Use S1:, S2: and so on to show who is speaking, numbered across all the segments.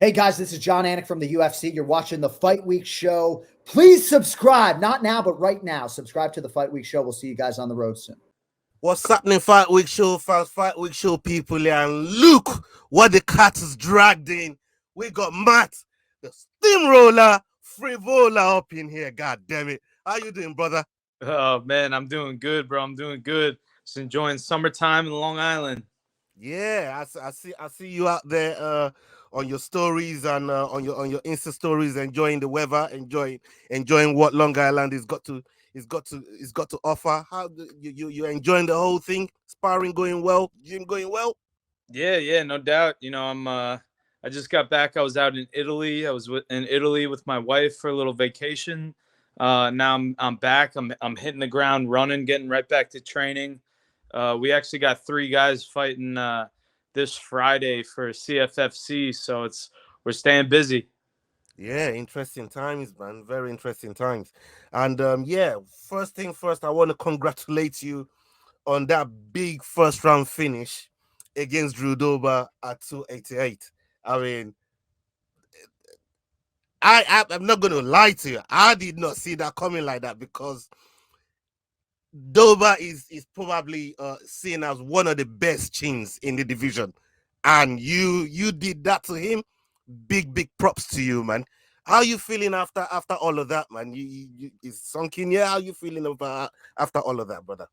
S1: Hey guys, this is John Anik from the UFC. You're watching the Fight Week show. Please subscribe. Not now, but right now. Subscribe to the Fight Week show. We'll see you guys on the road soon.
S2: What's happening, Fight Week Show fans, Fight Week Show people here, and look what the cat is dragged in. We got Matt, the SteamRolla, Frevola up in here. God damn it. How you doing, brother?
S3: Oh man, I'm doing good, bro. I'm doing good. Just enjoying summertime in Long Island.
S2: Yeah, I see you out there on your stories and on your Insta stories, enjoying the weather, enjoying what Long Island is got to offer. How you enjoying the whole thing? Sparring going well, gym going well?
S3: Yeah, no doubt. I just got back. I was out in Italy. In Italy with my wife for a little vacation. Now I'm back. I'm hitting the ground running, getting right back to training. We actually got three guys fighting this Friday for CFFC, so we're staying busy.
S2: Yeah, interesting times, man. Very interesting times. And yeah, first thing first, I want to congratulate you on that big first round finish against Drew Dober at 288. I mean, I'm not going to lie to you. I did not see that coming like that because Dober is probably seen as one of the best chins in the division, and you did that to him. Big props to you, man. How you feeling after all of that, man? You is sunk in. Yeah, how you feeling about after all of that, brother?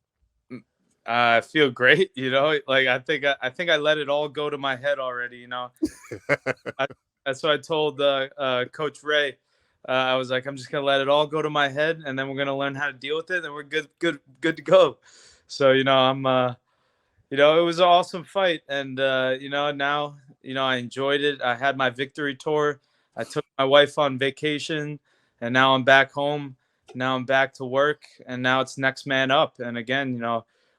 S3: I feel great. Like I think I let it all go to my head already. I, that's what I told Coach Ray. I was like, I'm just gonna let it all go to my head, and then we're gonna learn how to deal with it, and we're good to go. So it was an awesome fight, and now I enjoyed it. I had my victory tour. I took my wife on vacation, and now I'm back home. Now I'm back to work, and now it's next man up. And again,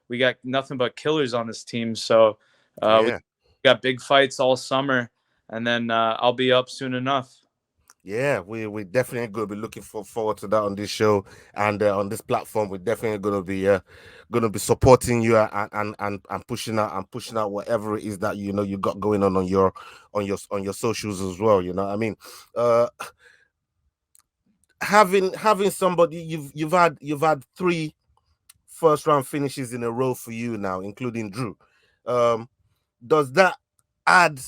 S3: we got nothing but killers on this team. So we
S2: Yeah.
S3: got big fights all summer, and then I'll be up soon enough.
S2: Yeah, we definitely going to be looking forward to that on this show and on this platform. We're definitely going to be supporting you and pushing out whatever it is that you got going on your socials as well. You know, I mean, uh, having somebody you've had three first round finishes in a row for you now, including Drew. Um, does that add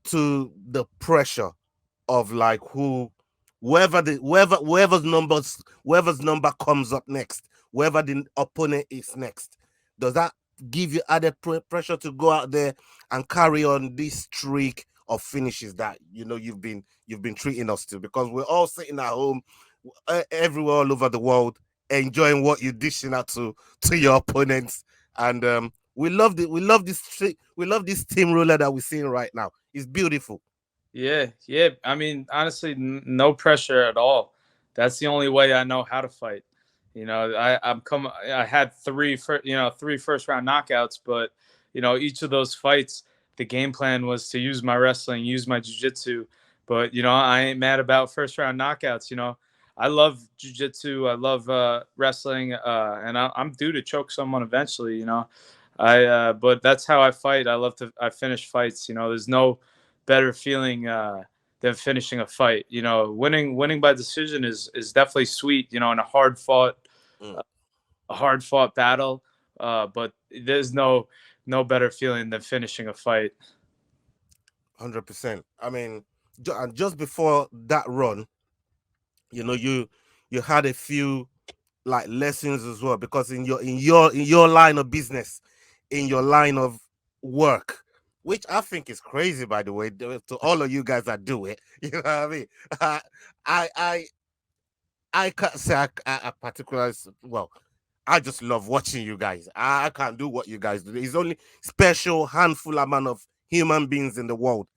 S2: to the pressure of like whoever's number comes up next, whoever the opponent is next? Does that give you added pressure to go out there and carry on this streak of finishes that you've been treating us to? Because we're all sitting at home, everywhere all over the world, enjoying what you're dishing out to your opponents, and we love this team ruler that we're seeing right now. It's beautiful.
S3: Yeah. I mean, honestly, no pressure at all. That's the only way I know how to fight. I had three first round knockouts, but each of those fights, the game plan was to use my wrestling, use my jiu-jitsu. But I ain't mad about first round knockouts. I love jiu-jitsu. I love wrestling, and I'm due to choke someone eventually. But that's how I fight. I finish fights. There's no better feeling than finishing a fight. Winning by decision is definitely sweet. In
S2: Mm.
S3: a hard fought battle. But there's no better feeling than finishing a fight.
S2: 100%. I mean, and just before that run, you had a few like lessons as well, because in your line of business, in your line of work, which I think is crazy, by the way, to all of you guys that do it. You know what I mean? I I I can't say I particularly, well. I just love watching you guys. I can't do what you guys do. There's only special handful amount of human beings in the world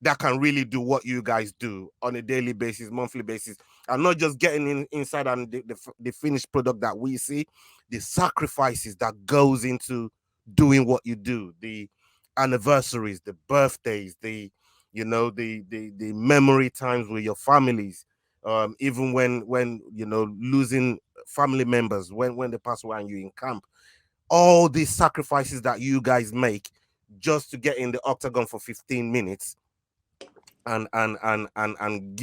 S2: that can really do what you guys do on a daily basis, monthly basis, and not just getting inside and the finished product that we see, the sacrifices that goes into doing what you do, the anniversaries, the birthdays, the memory times with your families, even when losing family members when they pass away and you're in camp, all these sacrifices that you guys make just to get in the octagon for 15 minutes, and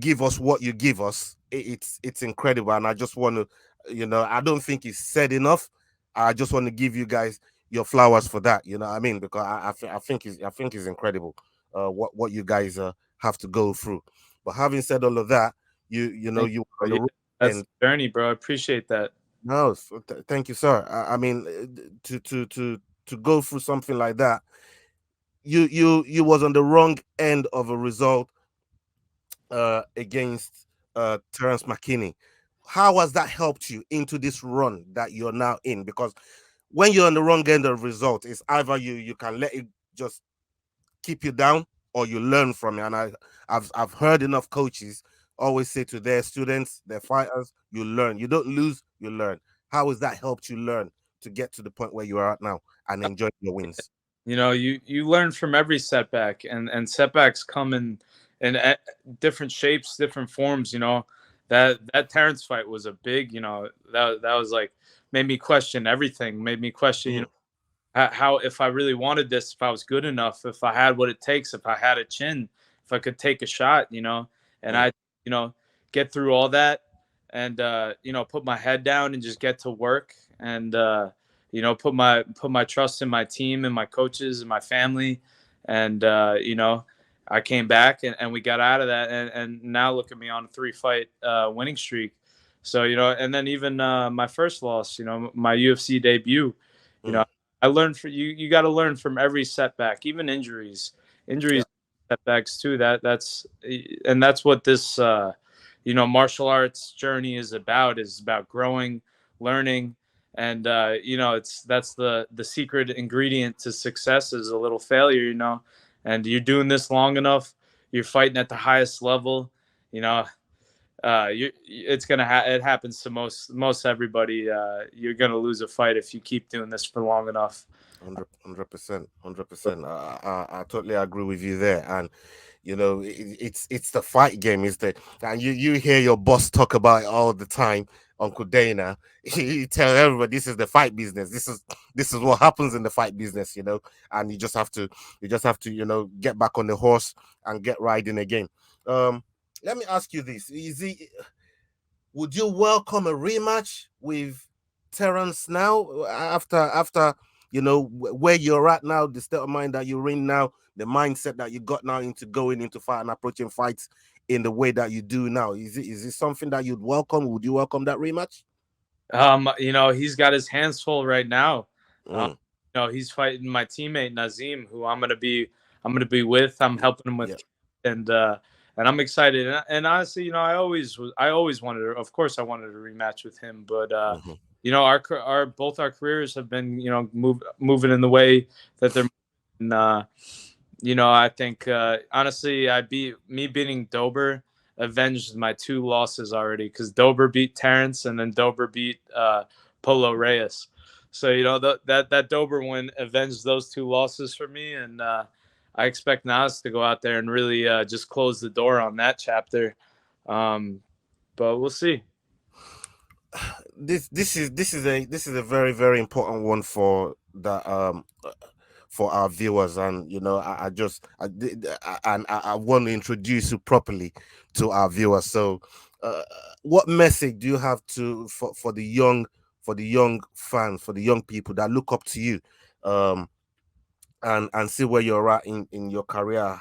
S2: give us what you give us. It's incredible, and I just want to, I don't think it's said enough. I just want to give you guys your flowers for that. You know what I mean? Because I think it's incredible. What you guys have to go through. But having said all of that,
S3: Thank
S2: you
S3: you,
S2: on
S3: bro.
S2: the
S3: Yeah,
S2: road
S3: that's
S2: and
S3: the journey, bro. I appreciate that.
S2: no, thank you, sir. I mean, to go through something like that, you was on the wrong end of a result against Terrance McKinney. How has that helped you into this run that you're now in? Because when you're on the wrong end of result, it's either you can let it just keep you down or you learn from it. And I've heard enough coaches always say to their students, their fighters, you learn. You don't lose, you learn. How has that helped you learn to get to the point where you are at now and enjoy your wins?
S3: You learn from every setback, and setbacks come in different shapes, different forms. That Terrence fight was a big. That was like made me question everything. Made me question.
S2: Mm,
S3: How if I really wanted this, if I was good enough, if I had what it takes, if I had a chin, if I could take a shot. And
S2: mm,
S3: I, get through all that and put my head down and just get to work and put my trust in my team and my coaches and my family and I came back and we got out of that and now look at me on a 3-fight winning streak. So and then even my first loss, my UFC debut, you
S2: mm.
S3: know I learned for you. You got to learn from every setback, even
S2: Yeah,
S3: injuries, setbacks too. That's what this martial arts journey is about growing, learning, and that's the secret ingredient to success is a little failure. And you're doing this long enough, you're fighting at the highest level. You know, it happens to most everybody. You're gonna lose a fight if you keep doing this for long enough.
S2: 100%, 100%. I totally agree with you there. And it's the fight game, is the and you hear your boss talk about it all the time, Uncle Dana. You tell everybody this is the fight business. This is what happens in the fight business, and you just have to get back on the horse and get riding again. Let me ask you this: would you welcome a rematch with Terrance now after where you're at now, the state of mind that you're in now, the mindset that you got now into going into fight and approaching fights in the way that you do now? Is it something that you'd welcome? Would you welcome that rematch?
S3: He's got his hands full right now. Um,
S2: Mm,
S3: he's fighting my teammate Nazim, who I'm gonna be with. I'm helping him with,
S2: yeah.
S3: and uh, and I'm excited. And honestly, I always wanted to. Of course, I wanted a rematch with him, but
S2: Hmm.
S3: our both our careers have been moving in the way that they're. And, I think honestly, beating Dober avenged my 2 losses already because Dober beat Terrence and then Dober beat Polo Reyes. So that Dober win avenged those 2 losses for me, and I expect Nas to go out there and really just close the door on that chapter. Um, but we'll see.
S2: This is a very, very important one for our viewers. And I want to introduce you properly to our viewers. So what message do you have for the young fans, for the young people that look up to you, um and see where you're at in your career?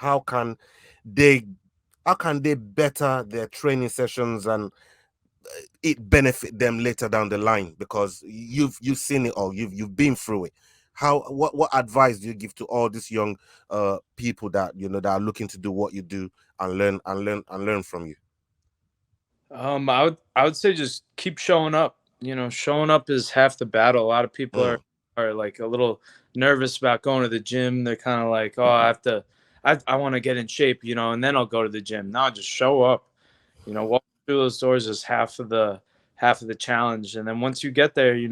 S2: They how can they better their training sessions and it benefit them later down the line? Because you've seen it all, you've been through it. What advice do you give to all these young people that are looking to do what you do and learn from you?
S3: I would say just keep showing up. Showing up is half the battle. A lot of people are
S2: Mm,
S3: are like a little nervous about going to the gym. They're kind of like, oh, I have to, I want to get in shape, and then I'll go to the gym. No, just show up. Walking through those doors is half of the challenge, and then once you get there, you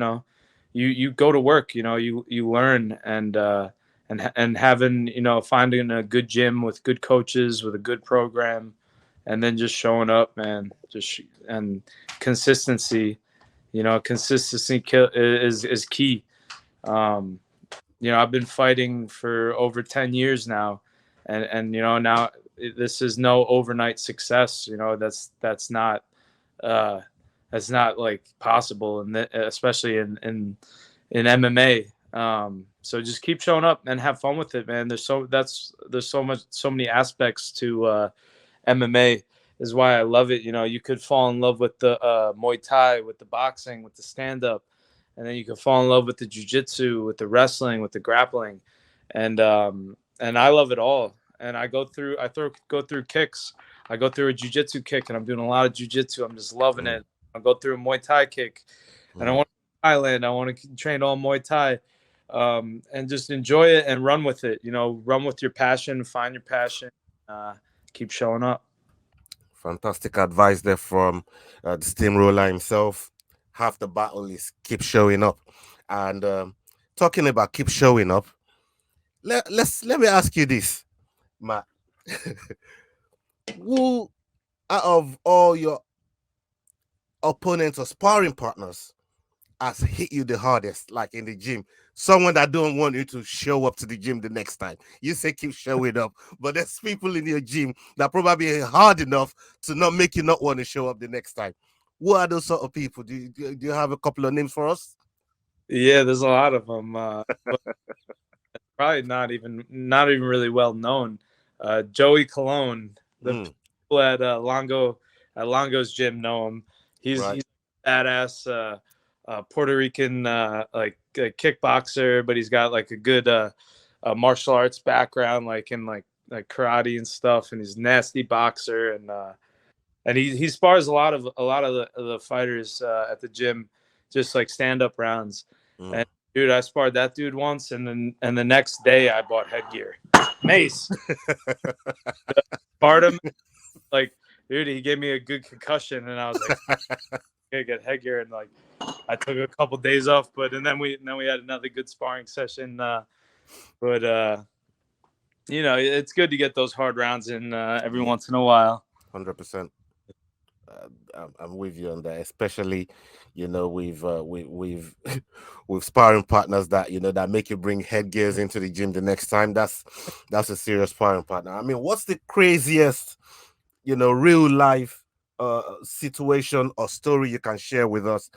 S3: go to work. You learn and having finding a good gym with good coaches with a good program and then just showing up, man. And consistency. Consistency is key. Um, I've been fighting for over 10 years now, and now this is no overnight success. That's not like possible, and especially in MMA. So just keep showing up and have fun with it, man. There's so many aspects to MMA. Is why I love it. You could fall in love with the Muay Thai, with the boxing, with the stand up, and then you can fall in love with the jiu-jitsu, with the wrestling, with the grappling, and I love it all. And I go through kicks. I go through a jiu-jitsu kick, and I'm doing a lot of jiu-jitsu. I'm just loving it. I'll go through a Muay Thai kick, and I want to Thailand. I want to train all Muay Thai, and just enjoy it and run with it. Run with your passion, find your passion, keep showing up.
S2: Fantastic advice there from the SteamRolla himself. Half the battle is keep showing up. And talking about keep showing up, let me ask you this, Matt. Who out of all your opponents or sparring partners has hit you the hardest, like in the gym? Someone that don't want you to show up to the gym the next time. You say keep showing up, but there's people in your gym that probably hard enough to not make you not want to show up the next time. Who are those sort of people? Do you have a couple of names for us?
S3: Yeah, there's a lot of them. But probably not even really well known. Joey Colon, the people at Longo's gym know him. He's a badass Puerto Rican like a kickboxer, but he's got like a good martial arts background, like in like karate and stuff, and he's a nasty boxer, and he spars a lot of the fighters at the gym, just like stand up rounds. And dude, I sparred that dude once, and the next day I bought headgear, mace. Sparred him, like, dude, he gave me a good concussion, and I was like, I get headgear, and like I took a couple days off, and then we had another good sparring session. But it's good to get those hard rounds in every once in a while.
S2: 100%. I'm with you on that, especially we've with sparring partners that that make you bring headgears into the gym the next time. That's a serious sparring partner. I mean, what's the craziest real life situation or story you can share with us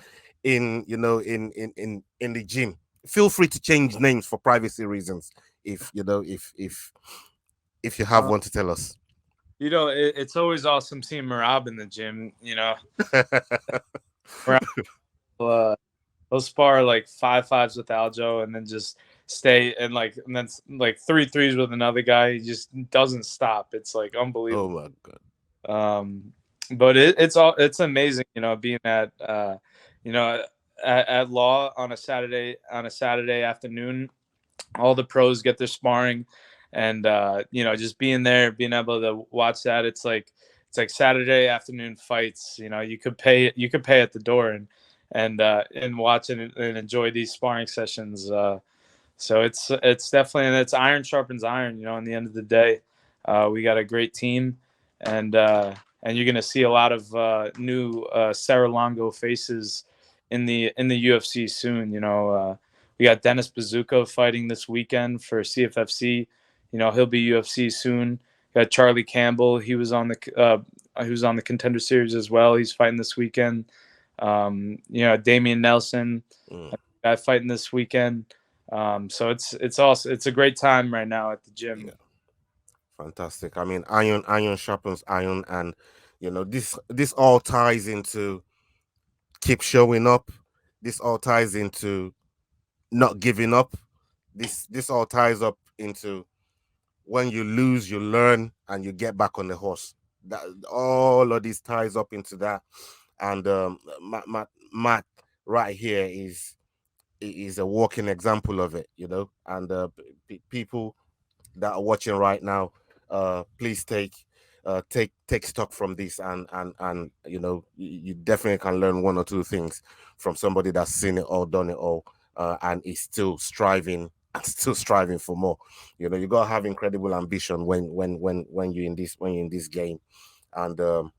S2: in the gym? Feel free to change names for privacy reasons if you have one to tell us.
S3: It's always awesome seeing Merab in the gym. He'll spar like 5-5s with Aljo, and then just stay and then like 3-3s with another guy. He just doesn't stop. It's like unbelievable.
S2: Oh my god.
S3: But it's amazing, being at at Law on a Saturday afternoon. All the pros get their sparring, and just being there, being able to watch that. It's like Saturday afternoon fights. You could pay at the door and watch and enjoy these sparring sessions. So it's definitely, and it's iron sharpens iron. In the end of the day, we got a great team, and you're gonna see a lot of new Sarah Longo faces in the UFC soon. We got Dennis Bazooka fighting this weekend for CFFC. He'll be UFC soon. Got Charlie Campbell. He was on the Contender Series as well. He's fighting this weekend. Damian Nelson, guy fighting this weekend. So it's a great time right now at the gym.
S2: Yeah. Fantastic. I mean, iron sharpens iron, and this all ties into keep showing up. This all ties into not giving up. This all ties up into when you lose, you learn and you get back on the horse. That all of this ties up into that. And Matt right here is a walking example of it, and people that are watching right now, please take stock from this, and you definitely can learn one or two things from somebody that's seen it all, done it all, and is still striving for more. You gotta have incredible ambition when you're in this game, and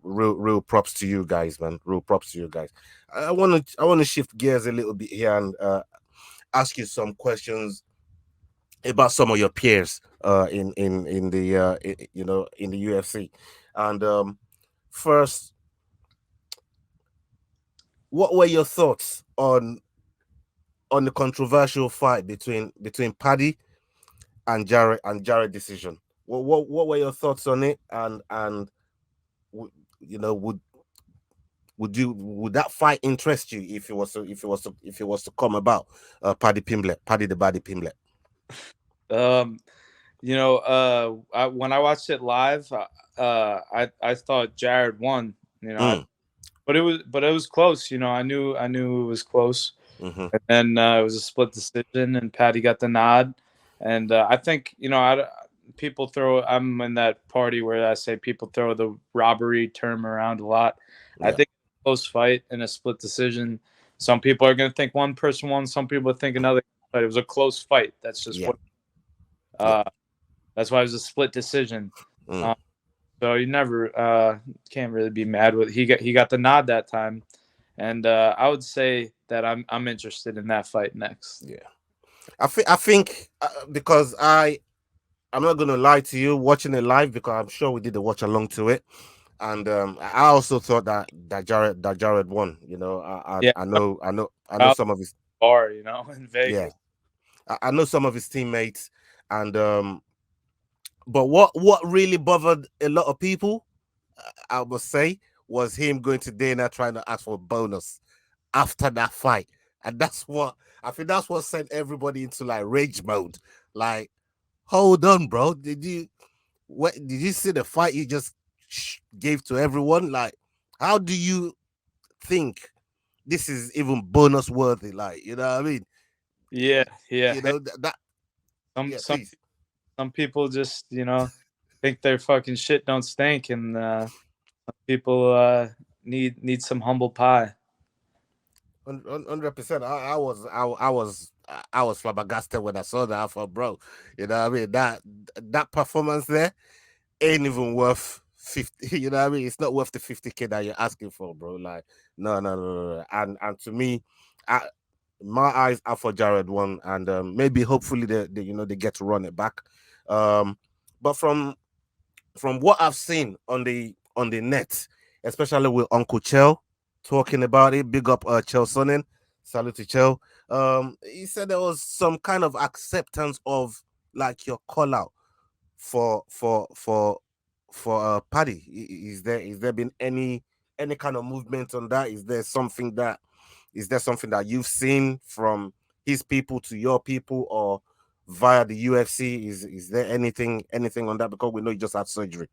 S2: real props to you guys, man. Real props to you guys. I want to shift gears a little bit here and ask you some questions about some of your peers in the in the UFC. And first, what were your thoughts on the controversial fight between Paddy and Jared decision? What were your thoughts on it? And you know, would that fight interest you if it was to come about? Paddy Pimblett, Paddy the Baddy Pimblett.
S3: When I watched it live, I thought Jared won. But it was close. I knew it was close.
S2: Mm-hmm.
S3: And then it was a split decision, and Paddy got the nod. And I think people throw. I'm in that party where I say people throw the robbery term around a lot. I
S2: Yeah.
S3: think close fight and a split decision. Some people are going to think one person won. Some people think another. But it was a close fight. That's just
S2: Yeah.
S3: what. That's why it was a split decision.
S2: Mm.
S3: So you never can't really be mad with he got the nod that time, and I would say that I'm interested in that fight next.
S2: Yeah, I think because I'm not gonna lie to you, watching it live, because I'm sure we did a watch along to it, and I also thought that Jared won.
S3: Yeah,
S2: I know some of his
S3: bar, in
S2: yeah,
S3: Vegas.
S2: I know some of his teammates, and but what really bothered a lot of people, I must say, was him going to Dana trying to ask for a bonus after that fight. And that's what sent everybody into like rage mode. Like, hold on, bro. Did you see the fight you just gave to everyone? Like, how do you think this is even bonus worthy? Like, you know what I mean?
S3: Yeah.
S2: You know
S3: Some
S2: yeah,
S3: some
S2: please.
S3: some people just think their fucking shit don't stink, and people need some humble pie.
S2: 100%. I was flabbergasted when I saw that. I thought, bro, you know what I mean? That performance there ain't even worth 50. You know what I mean? It's not worth the 50K that you're asking for, bro. Like, no. And to me, my eyes are for Jared one, and maybe hopefully they get to run it back. But from what I've seen on the net, especially with Uncle Chell talking about it, big up Chell Sonnen, salute to Chell. He said there was some kind of acceptance of like your call out for Paddy. Is there been any kind of movement on that? Is there something that you've seen from his people to your people, or via the UFC? Is there anything on that? Because we know you just had surgery.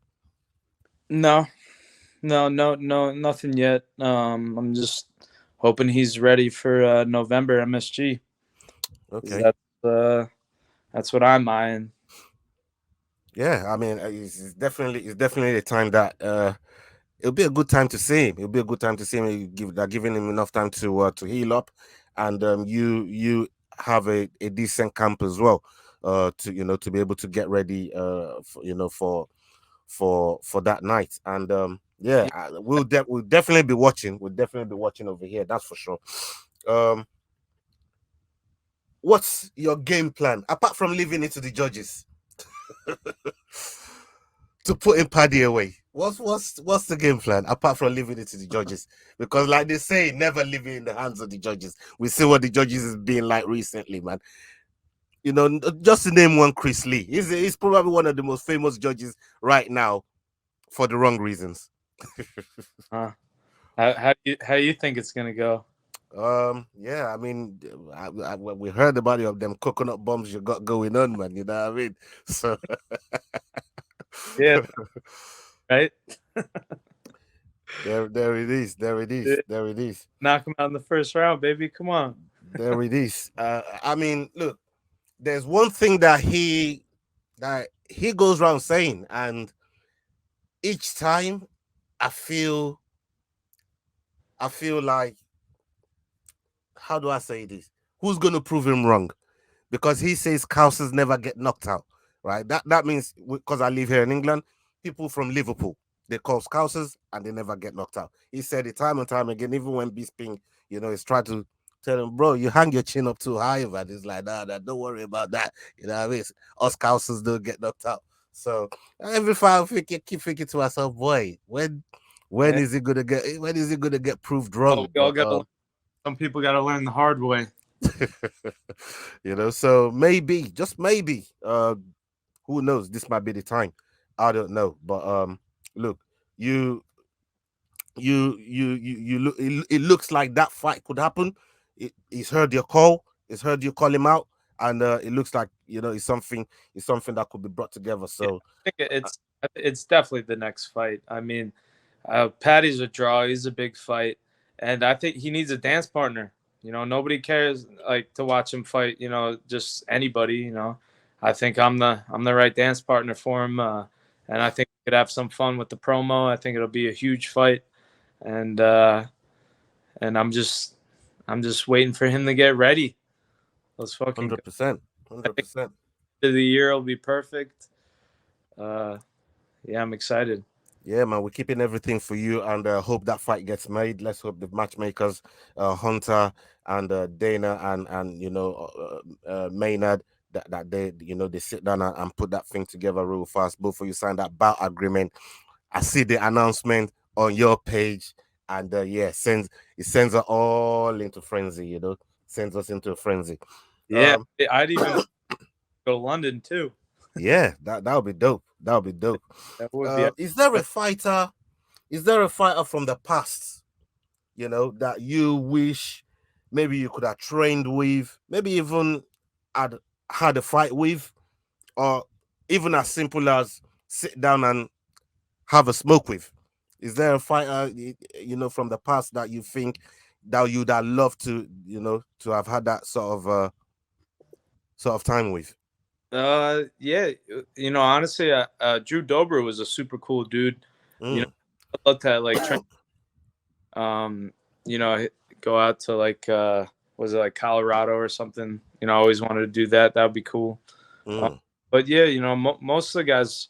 S3: No, nothing yet. I'm just hoping he's ready for November MSG.
S2: Okay.
S3: That's what I'm eyeing.
S2: Yeah, I mean, it's definitely a time that it'll be a good time to see him. It'll be a good time to see him. They're giving him enough time to heal up, and you have a decent camp as well, to be able to get ready, for that night. And yeah, we'll definitely be watching. We'll definitely be watching over here. That's for sure. What's your game plan apart from leaving it to the judges? To putting Paddy away. What's the game plan apart from leaving it to the judges? Because like they say, never leave it in the hands of the judges. We see what the judges is being like recently, man. Just to name one, Chris Lee. He's probably one of the most famous judges right now for the wrong reasons.
S3: How do you think it's gonna go?
S2: Yeah, I mean, we heard about it, of them coconut bombs you got going on, man. You know what I mean? So
S3: Yeah, right.
S2: there it is. There it is. There it is.
S3: Knock him out in the first round, baby. Come on.
S2: There it is. I mean, look, there's one thing that he goes around saying, and each time I feel like, how do I say this? Who's gonna prove him wrong? Because he says Cousins never get knocked out, right? That means, because I live here in England, people from Liverpool, they call Cousins and they never get knocked out. He said it time and time again, even when Bisping, is trying to tell him, bro, you hang your chin up too high, man. It's like, nah, don't worry about that. You know what I mean? Us Scousers don't get knocked out. So every fight, I keep thinking to myself, boy, when
S3: Yeah.
S2: is it gonna get proved
S3: Oh,
S2: wrong?
S3: we all
S2: But
S3: got to. Some people got to learn the hard way.
S2: so maybe, just maybe, who knows? This might be the time. I don't know, but look, you you look. It looks like that fight could happen. He's heard your call. He's heard you call him out, and it looks like it's something that could be brought together.
S3: Yeah,
S2: So
S3: I think it's definitely the next fight. I mean, Paddy's a draw. He's a big fight, and I think he needs a dance partner. Nobody cares like to watch him fight. Just anybody. I think I'm the right dance partner for him, and I think we could have some fun with the promo. I think it'll be a huge fight, and I'm just waiting for him to get ready. Let's fucking go.
S2: 100%,
S3: I think
S2: 100%.
S3: the year will be perfect. Yeah, I'm excited.
S2: Yeah, man, we're keeping everything for you, and hope that fight gets made. Let's hope the matchmakers, Hunter and Dana and Maynard, that they sit down and put that thing together real fast. Both of you sign that bout agreement. I see the announcement on your page, and it sends us all into frenzy. Sends us into a frenzy.
S3: Yeah, I'd even go to London too.
S2: Yeah, that would be dope. That would be dope.
S3: That would be.
S2: Is there a fighter? Is there a fighter from the past, that you wish maybe you could have trained with, maybe even had a fight with, or even as simple as sit down and have a smoke with? Is there a fighter, from the past that you think that you'd have loved to have had that sort of time with?
S3: Yeah, honestly, Drew Dober was a super cool dude.
S2: Mm,
S3: I love to like train, um, you know, go out to like was it like Colorado or something? I always wanted to do that. That would be cool. Uh,
S2: mm,
S3: but yeah, most of the guys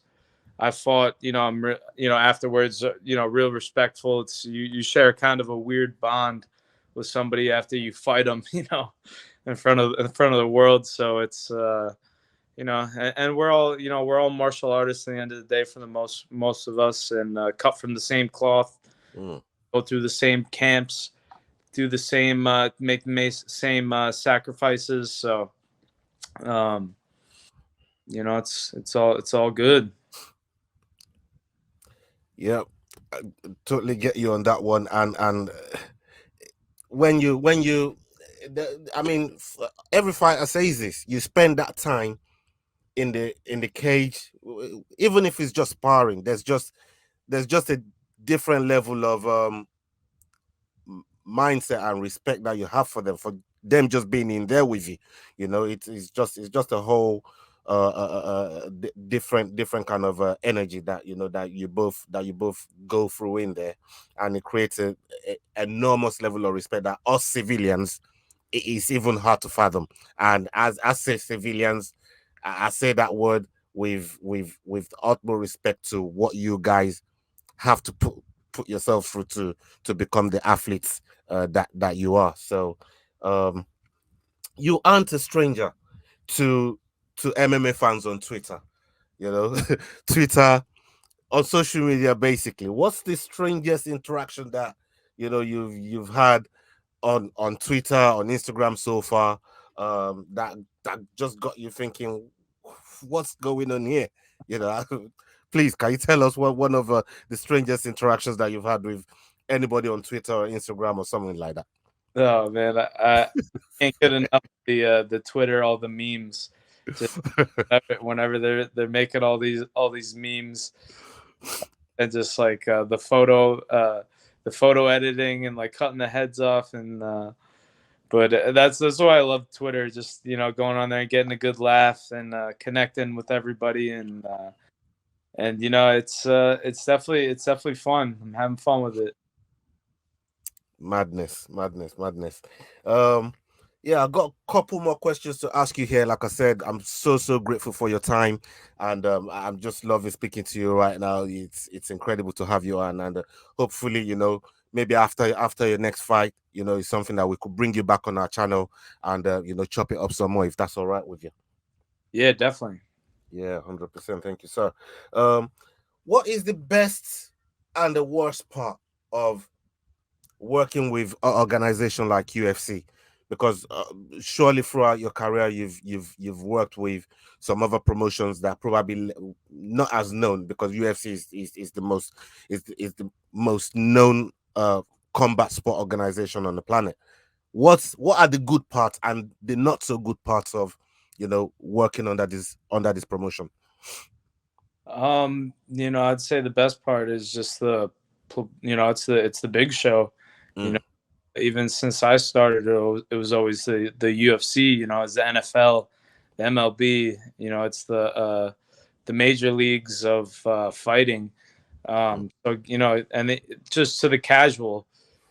S3: I fought, afterwards, real respectful. It's you share kind of a weird bond with somebody after you fight them, in front of the world. So it's and we're all martial artists at the end of the day for the most of us, and cut from the same cloth,
S2: mm.
S3: go through the same camps, do the same make the same sacrifices. So um, it's all good.
S2: Yeah, I totally get you on that one. And when you I mean, every fighter says this. You spend that time in the cage, even if it's just sparring. There's just a different level of mindset and respect that you have for them, for them just being in there with you. It's just a whole different kind of energy that you both go through in there, and it creates a enormous level of respect that us civilians, it is even hard to fathom. And as I say civilians, I say that word with utmost respect to what you guys have to put yourself through to become the athletes that you are. So um you aren't a stranger to MMA fans on Twitter, you know. Twitter, on social media. Basically, what's the strangest interaction that you've had on Twitter, on Instagram so far, that just got you thinking, what's going on here? You know, please, can you tell us what one of the strangest interactions that you've had with anybody on Twitter or Instagram or something like that?
S3: Oh man, I can't get enough of the Twitter, all the memes. Just whenever they're making all these memes, and just like the photo editing and like cutting the heads off, and but that's why I love Twitter. Just going on there and getting a good laugh, and connecting with everybody, and it's definitely fun. I'm having fun with it.
S2: Madness, madness, madness. Um, yeah, I got a couple more questions to ask you here. Like I said, I'm so grateful for your time, and I'm just loving speaking to you right now. It's incredible to have you on, and hopefully, maybe after your next fight, it's something that we could bring you back on our channel and chop it up some more, if that's all right with you.
S3: Yeah, definitely.
S2: Yeah, 100%. Thank you, sir. What is the best and the worst part of working with an organization like UFC? Because surely throughout your career you've worked with some other promotions that probably not as known, because UFC is the most known combat sport organization on the planet. What are the good parts and the not so good parts of working under this promotion?
S3: I'd say the best part is just it's the big show.
S2: Mm.
S3: Even since I started, it was always the UFC. It's the NFL, the MLB. It's the major leagues of fighting. So just to the casual,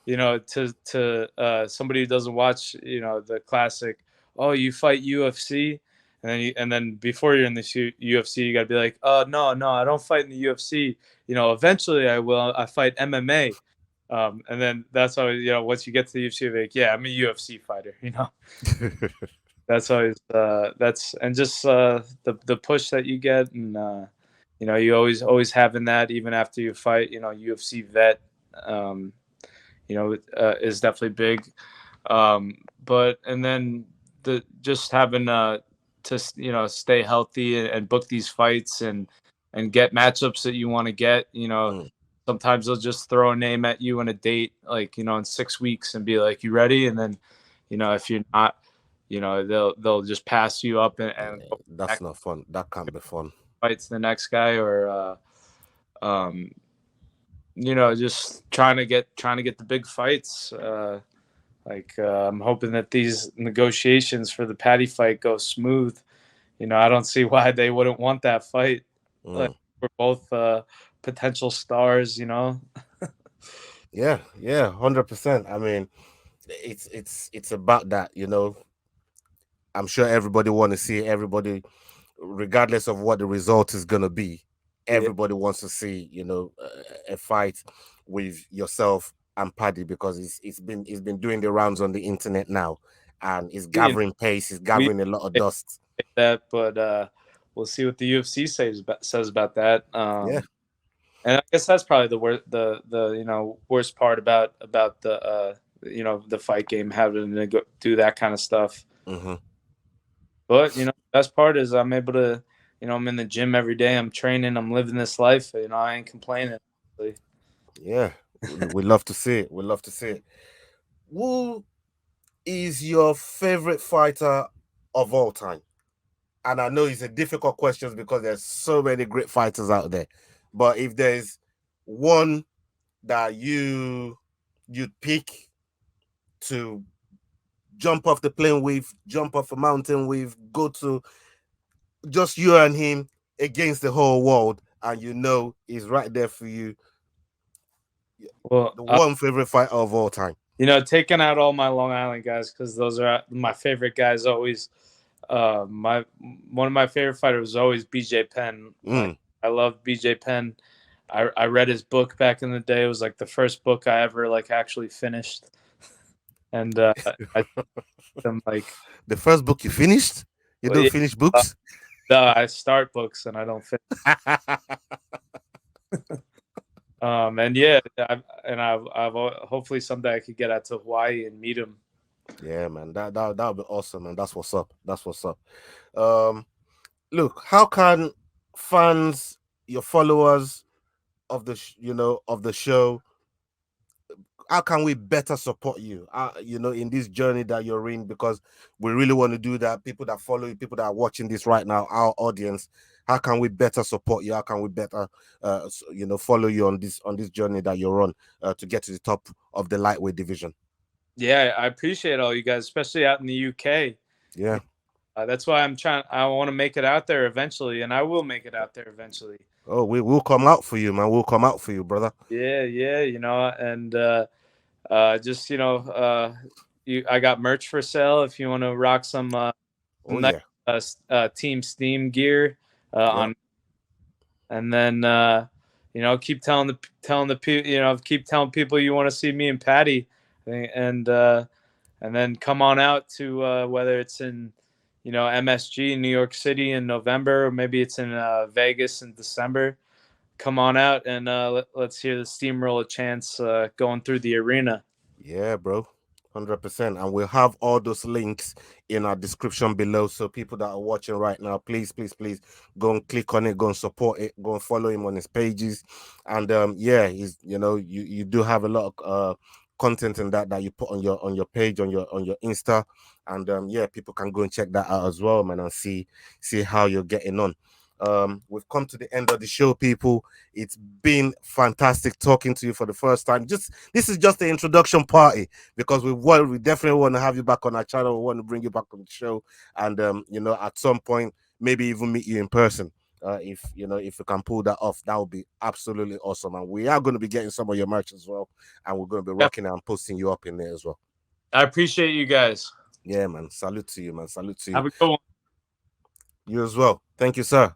S3: to somebody who doesn't watch, the classic. Oh, you fight UFC, and then before you're in the UFC, you got to be like, oh no, I don't fight in the UFC. Eventually I will. I fight MMA. And then that's always, once you get to the UFC, you're like, yeah, I'm a UFC fighter. That's always and just the push that you get, and you always having that even after you fight. UFC vet, is definitely big. But and then the just having to stay healthy and book these fights and get matchups that you want to get.
S2: Mm.
S3: Sometimes they'll just throw a name at you and a date, like in 6 weeks, and be like, "You ready?" And then, if you're not, they'll just pass you up and go
S2: That's
S3: back,
S2: not fun. That can't be fun.
S3: fights the next guy, or just trying to get the big fights. I'm hoping that these negotiations for the Paddy fight go smooth. I don't see why they wouldn't want that fight. Like,
S2: Mm.
S3: we're both potential stars.
S2: Yeah, 100%. I mean, it's about that. I'm sure everybody want to see everybody, regardless of what the result is gonna be.
S3: Yeah.
S2: Everybody wants to see, a fight with yourself and Paddy, because it's been doing the rounds on the internet now, and it's gathering pace. It's
S3: We
S2: gathering a lot of dust.
S3: that, but we'll see what the UFC says about that.
S2: Yeah,
S3: And I guess that's probably the worst part about the fight game, having to do that kind of stuff.
S2: hmm
S3: But the best part is I'm able to, I'm in the gym every day. I'm training. I'm living this life. I ain't complaining.
S2: yeah. We love to see it. We love to see it. Who is your favorite fighter of all time? And I know it's a difficult question because there's so many great fighters out there. But if there's one that you'd pick to jump off the plane with, jump off a mountain with, go to just you and him against the whole world, and he's right there for you,
S3: Well,
S2: the one favorite fighter of all time.
S3: taking out all my Long Island guys, because those are my favorite guys always. One of my favorite fighters was always BJ Penn. Like, I love BJ Penn. I read his book back in the day. It was like the first book I ever actually finished. And I'm like,
S2: The first book you finished? You
S3: well,
S2: don't
S3: yeah,
S2: finish books?
S3: I start books and I don't finish. And yeah, I've hopefully someday I could get out to Hawaii and meet him.
S2: Yeah, man, that would be awesome, and that's what's up. That's what's up. Look, how can fans, your followers of of the show, how can we better support you? In this journey that you're in, because we really want to do that. People that follow you, people that are watching this right now, our audience, how can we better support you? How can we better, follow you on this journey that you're on to get to the top of the lightweight division?
S3: Yeah, I appreciate all you guys, especially out in the UK.
S2: Yeah.
S3: That's why I want to make it out there eventually, and I will make it out there eventually.
S2: Oh, we will come out for you, man. We'll come out for you, brother.
S3: Yeah, and just I got merch for sale if you want to rock some nice, Team Steam gear
S2: Yeah.
S3: on, and then you know, keep telling people, you know, keep telling people you want to see me and Paddy, and then come on out to whether it's in, you know, MSG in New York City in November, or maybe it's in Vegas in December. Come on out and let's hear the SteamRolla chants going through the arena.
S2: Yeah, bro. 100%. And we'll have all those links in our description below. So people that are watching right now, please go and click on it, go and support it, go and follow him on his pages. And yeah, he's, you know, you do have a lot of content in that you put on your page, on your Insta. And yeah, people can go and check that out as well, man, and see how you're getting on. We've come to the end of the show, people. It's been fantastic talking to you for the first time. This is just the introduction party, because we definitely want to have you back on our channel. We want to bring you back on the show, and you know, at some point maybe even meet you in person. If you can pull that off, that would be absolutely awesome. And we are going to be getting some of your merch as well, and we're going to be rocking it and posting you up in there as well.
S3: I appreciate you guys.
S2: Yeah, man. Salute to you, man. Salute to you.
S3: Have a good one.
S2: You as well. Thank you, sir.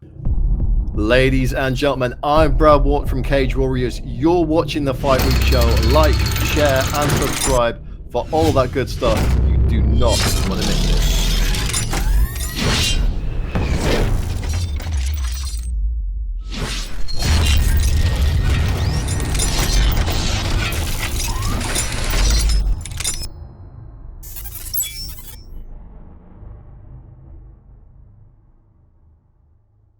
S4: Ladies and gentlemen, I'm Brad Wharton from Cage Warriors. You're watching the Fight Week Show. Like, share, and subscribe for all that good stuff. You do not want to miss it.